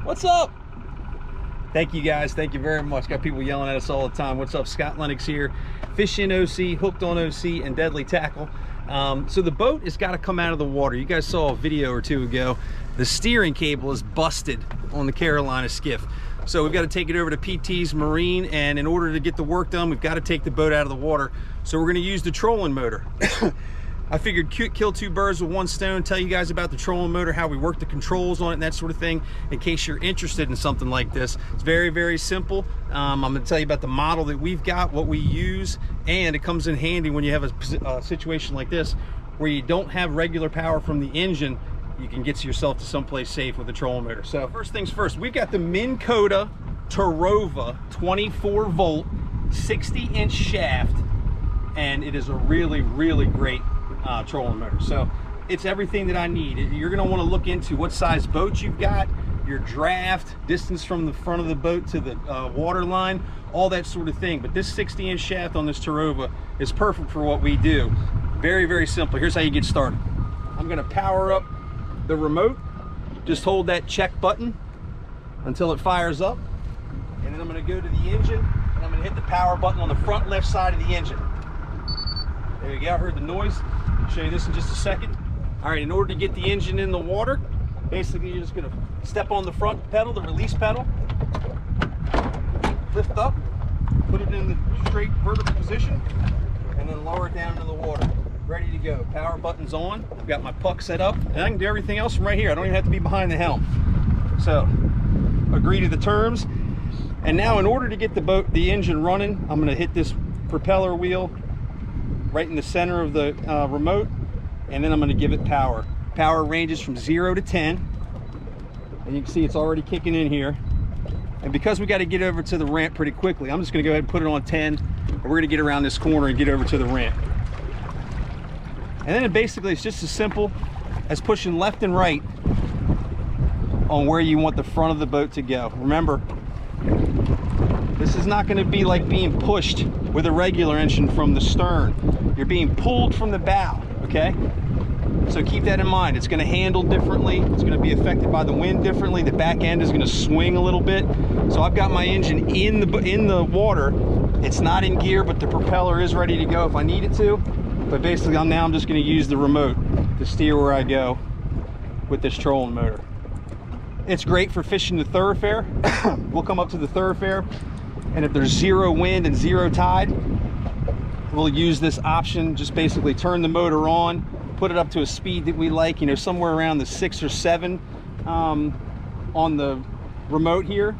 What's up? Thank you guys, thank you very much. Got people yelling at us all the time. What's up? Scott Lennox here. Fishing OC, hooked on OC, and deadly tackle. So the boat has got to come out of the water. You guys saw a video or two ago. The steering cable is busted on the Carolina skiff. So we've got to take it over to PT's Marine, and in order to get the work done, we've got to take the boat out of the water. So we're going to use the trolling motor. I figured kill two birds with one stone, tell you guys about the trolling motor, how we work the controls on it and that sort of thing, in case you're interested in something like this. It's very, very simple. I'm going to tell you about the model that we've got, what we use, and it comes in handy when you have a situation like this where you don't have regular power from the engine. You can get yourself to someplace safe with the trolling motor. So first things first, we've got the Minn Kota Tarova 24 volt 60-inch shaft, and it is a really, really great trolling motor. So it's everything that I need. You're going to want to look into what size boat you've got, your draft, distance from the front of the boat to the water line, all that sort of thing. But this 60-inch shaft on this Tarova is perfect for what we do. Very, very simple. Here's how you get started. I'm going to power up the remote. Just hold that check button until it fires up, and then I'm going to go to the engine and I'm going to hit the power button on the front left side of the engine. There you go. I heard the noise. I'll show you this in just a second. All right, in order to get the engine in the water, basically you're just going to step on the front pedal, the release pedal, lift up, put it in the straight vertical position, and then lower it down into the water. Ready to go. Power button's on. I've got my puck set up, and I can do everything else from right here. I don't even have to be behind the helm. So, agree to the terms. And now, in order to get the engine running, I'm going to hit this propeller wheel right in the center of the remote, and then I'm going to give it power. Power ranges from 0 to 10, and you can see it's already kicking in here. And because we got to get over to the ramp pretty quickly, I'm just going to go ahead and put it on 10, and we're going to get around this corner and get over to the ramp. And then basically it's just as simple as pushing left and right on where you want the front of the boat to go. Remember, this is not going to be like being pushed with a regular engine from the stern. You're being pulled from the bow, okay? So keep that in mind. It's going to handle differently. It's going to be affected by the wind differently. The back end is going to swing a little bit. So I've got my engine in the water. It's not in gear, but the propeller is ready to go if I need it to. But basically I'm just going to use the remote to steer where I go with this trolling motor. It's great for fishing the thoroughfare. We'll come up to the thoroughfare, and if there's zero wind and zero tide, we'll use this option. Just basically turn the motor on, put it up to a speed that we like, you know, somewhere around the 6 or 7 on the remote here,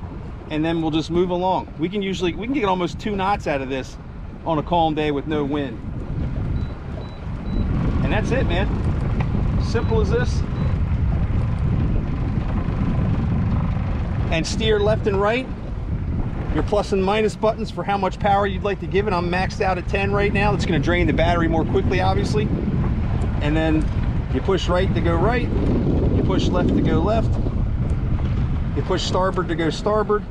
and then we'll just move along. We can get almost 2 knots out of this on a calm day with no wind. And that's it, man. Simple as this. And steer left and right. Your plus and minus buttons for how much power you'd like to give it. I'm maxed out at 10 right now. That's going to drain the battery more quickly, obviously. And then you push right to go right. You push left to go left. You push starboard to go starboard.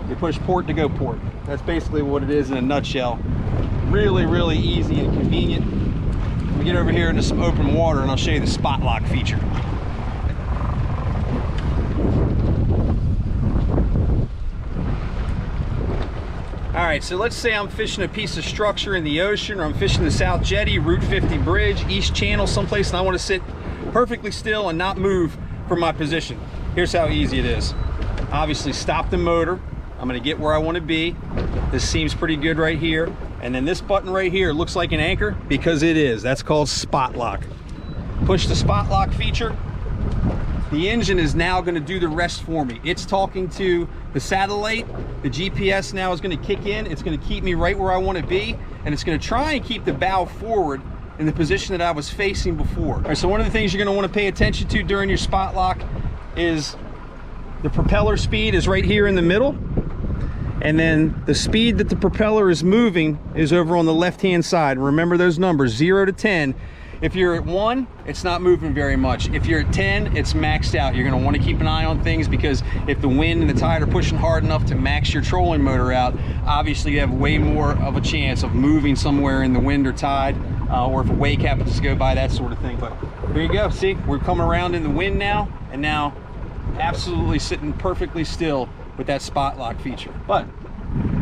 You push port to go port. That's basically what it is in a nutshell. Really, really easy and convenient. We get over here into some open water and I'll show you the spot lock feature. All right, so let's say I'm fishing a piece of structure in the ocean, or I'm fishing the South Jetty, Route 50 Bridge, East Channel, someplace, and I want to sit perfectly still and not move from my position. Here's how easy it is. Obviously, stop the motor. I'm going to get where I want to be. This seems pretty good right here. And then this button right here looks like an anchor because it is. That's called spot lock. Push the spot lock feature. The engine is now going to do the rest for me. It's talking to the satellite. The GPS now is going to kick in. It's going to keep me right where I want to be, and it's going to try and keep the bow forward in the position that I was facing before. All right, so one of the things you're going to want to pay attention to during your spot lock is the propeller speed is right here in the middle, and then the speed that the propeller is moving is over on the left-hand side. Remember those numbers, 0 to 10. If you're at 1, it's not moving very much. If you're at 10, it's maxed out. You're gonna wanna keep an eye on things, because if the wind and the tide are pushing hard enough to max your trolling motor out, obviously you have way more of a chance of moving somewhere in the wind or tide, or if a wake happens to go by, that sort of thing. But here you go, see, we're coming around in the wind now, and now absolutely sitting perfectly still with that spot lock feature. But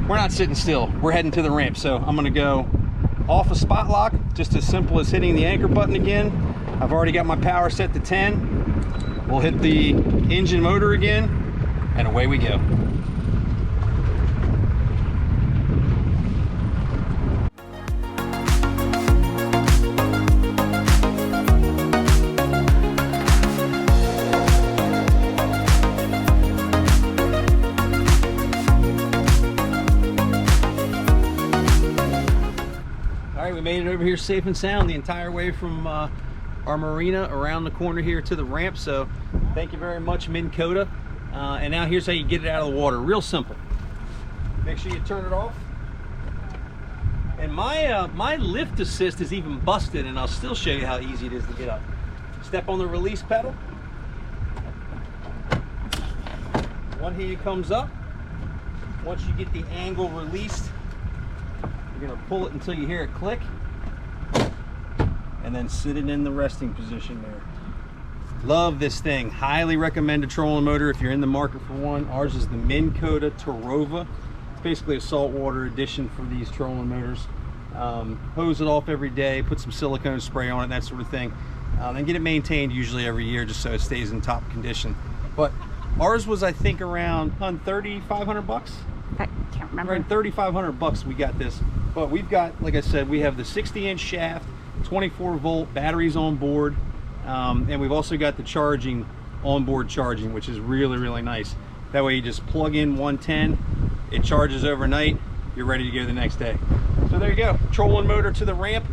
we're not sitting still. We're heading to the ramp. So I'm gonna go off a spot lock, just as simple as hitting the anchor button again. I've already got my power set to 10. We'll hit the engine motor again, and away we go. We made it over here safe and sound the entire way from our marina around the corner here to the ramp. So thank you very much, Minn Kota. And now here's how you get it out of the water. Real simple. Make sure you turn it off. And my lift assist is even busted, and I'll still show you how easy it is to get up. Step on the release pedal. One hand comes up. Once you get the angle released, you're gonna pull it until you hear it click, and then sit it in the resting position there. Love this thing. Highly recommend a trolling motor if you're in the market for one. Ours is the Minn Kota Tarova. It's basically a saltwater addition for these trolling motors. Hose it off every day, put some silicone spray on it, that sort of thing. And get it maintained usually every year just so it stays in top condition. But ours was, I think, around 3,500 bucks. I can't remember. Around 3,500 bucks we got this. But we've got, like I said, we have the 60-inch shaft, 24-volt batteries on board, and we've also got the charging, onboard charging, which is really, really nice. That way you just plug in 110, it charges overnight, you're ready to go the next day. So there you go, trolling motor to the ramp.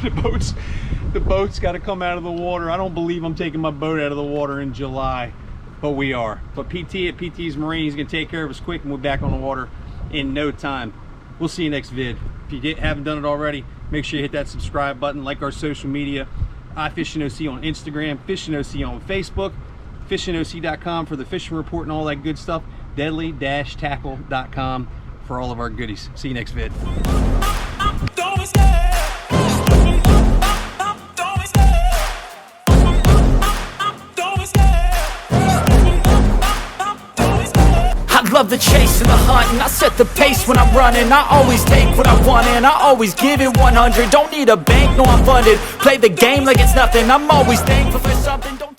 The boat's got to come out of the water. I don't believe I'm taking my boat out of the water in July, but we are. But PT at PT's Marine, he's gonna take care of us quick, and we're back on the water in no time. We'll see you next vid. If you haven't done it already, make sure you hit that subscribe button, like our social media. iFishingOC on Instagram, FishingOC on Facebook, fishingoc.com for the fishing report and all that good stuff, deadly-tackle.com for all of our goodies. See you next vid. Love the chase and the hunt, and I set the pace when I'm running. I always take what I want and I always give it 100. Don't need a bank, no I'm funded. Play the game like it's nothing. I'm always thankful for something. Don't